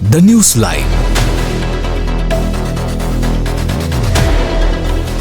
The Newsline.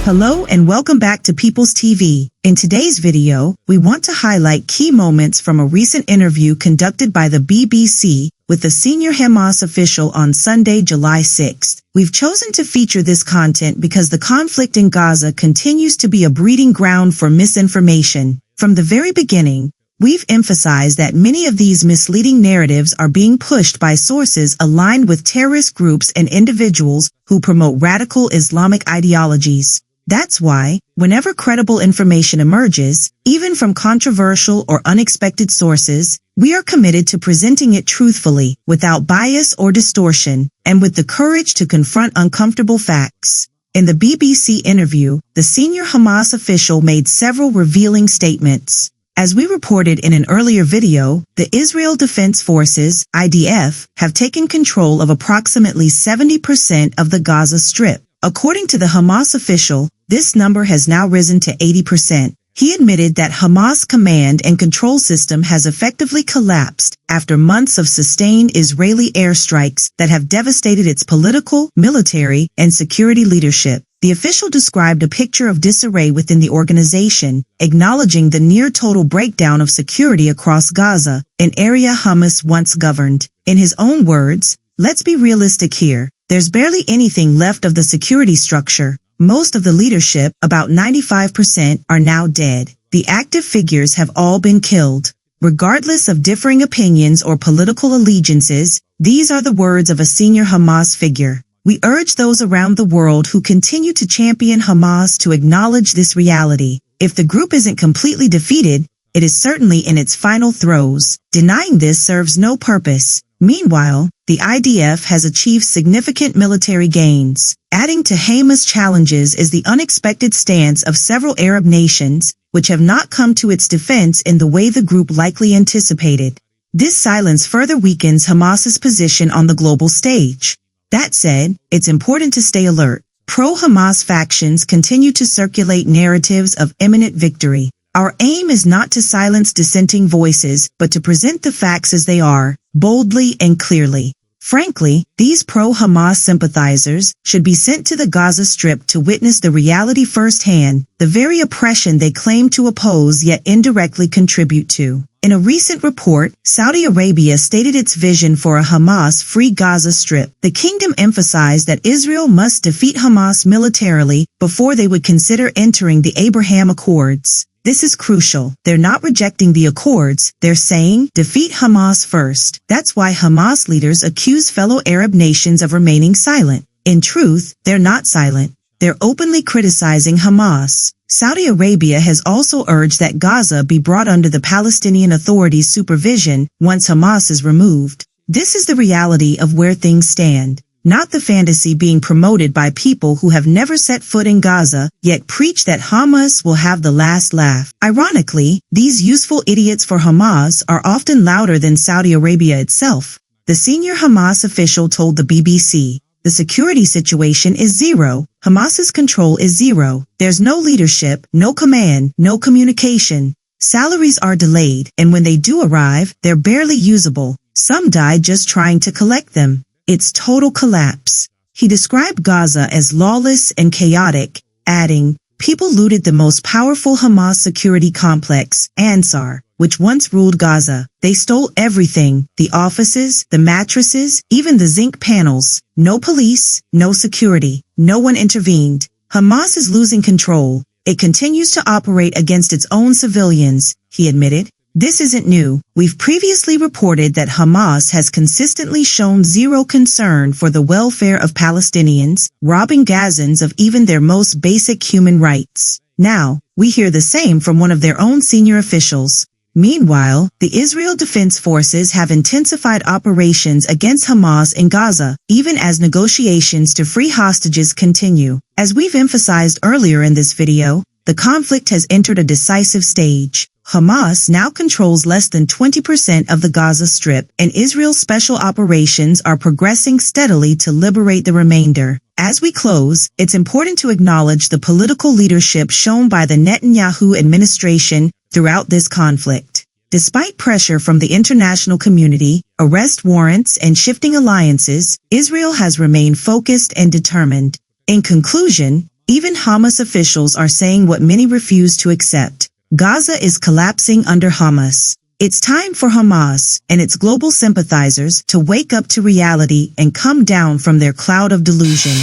Hello and welcome back to People's TV. In today's video, we want to highlight key moments from a recent interview conducted by the BBC with a senior Hamas official on Sunday, July 6th. We've chosen to feature this content because the conflict in Gaza continues to be a breeding ground for misinformation. From the very beginning, we've emphasized that many of these misleading narratives are being pushed by sources aligned with terrorist groups and individuals who promote radical Islamic ideologies. That's why, whenever credible information emerges, even from controversial or unexpected sources, we are committed to presenting it truthfully, without bias or distortion, and with the courage to confront uncomfortable facts. In the BBC interview, the senior Hamas official made several revealing statements. As we reported in an earlier video, the Israel Defense Forces, IDF, have taken control of approximately 70% of the Gaza Strip. According to the Hamas official, this number has now risen to 80%. He admitted that Hamas command and control system has effectively collapsed after months of sustained Israeli airstrikes that have devastated its political, military, and security leadership. The official described a picture of disarray within the organization, acknowledging the near-total breakdown of security across Gaza, an area Hamas once governed. In his own words, "Let's be realistic here. There's barely anything left of the security structure. Most of the leadership, about 95%, are now dead. The active figures have all been killed." Regardless of differing opinions or political allegiances, these are the words of a senior Hamas figure. We urge those around the world who continue to champion Hamas to acknowledge this reality. If the group isn't completely defeated, it is certainly in its final throes. Denying this serves no purpose. Meanwhile, the IDF has achieved significant military gains. Adding to Hamas' challenges is the unexpected stance of several Arab nations, which have not come to its defense in the way the group likely anticipated. This silence further weakens Hamas's position on the global stage. That said, it's important to stay alert. Pro-Hamas factions continue to circulate narratives of imminent victory. Our aim is not to silence dissenting voices, but to present the facts as they are, boldly and clearly. Frankly, these pro-Hamas sympathizers should be sent to the Gaza Strip to witness the reality firsthand, the very oppression they claim to oppose yet indirectly contribute to. In a recent report, Saudi Arabia stated its vision for a Hamas-free Gaza Strip. The kingdom emphasized that Israel must defeat Hamas militarily before they would consider entering the Abraham Accords. This is crucial. They're not rejecting the accords, they're saying, defeat Hamas first. That's why Hamas leaders accuse fellow Arab nations of remaining silent. In truth, they're not silent. They're openly criticizing Hamas. Saudi Arabia has also urged that Gaza be brought under the Palestinian Authority's supervision once Hamas is removed. This is the reality of where things stand, not the fantasy being promoted by people who have never set foot in Gaza, yet preach that Hamas will have the last laugh. Ironically, these useful idiots for Hamas are often louder than Saudi Arabia itself. The senior Hamas official told the BBC, "The security situation is zero. Hamas's control is zero. There's no leadership, no command, no communication. Salaries are delayed, and when they do arrive, they're barely usable. Some die just trying to collect them. It's total collapse." He described Gaza as lawless and chaotic, adding, "People looted the most powerful Hamas security complex, Ansar, which once ruled Gaza. They stole everything, the offices, the mattresses, even the zinc panels. No police, no security. No one intervened. Hamas is losing control. It continues to operate against its own civilians," he admitted. This isn't new. We've previously reported that Hamas has consistently shown zero concern for the welfare of Palestinians, robbing Gazans of even their most basic human rights. Now, we hear the same from one of their own senior officials. Meanwhile, the Israel Defense Forces have intensified operations against Hamas in Gaza, even as negotiations to free hostages continue. As we've emphasized earlier in this video, the conflict has entered a decisive stage. Hamas now controls less than 20% of the Gaza Strip, and Israel's special operations are progressing steadily to liberate the remainder. As we close, it's important to acknowledge the political leadership shown by the Netanyahu administration throughout this conflict. Despite pressure from the international community, arrest warrants, and shifting alliances, Israel has remained focused and determined. In conclusion, even Hamas officials are saying what many refuse to accept. Gaza is collapsing under Hamas. It's time for Hamas and its global sympathizers to wake up to reality and come down from their cloud of delusion.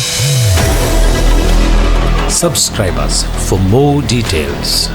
Subscribe us for more details.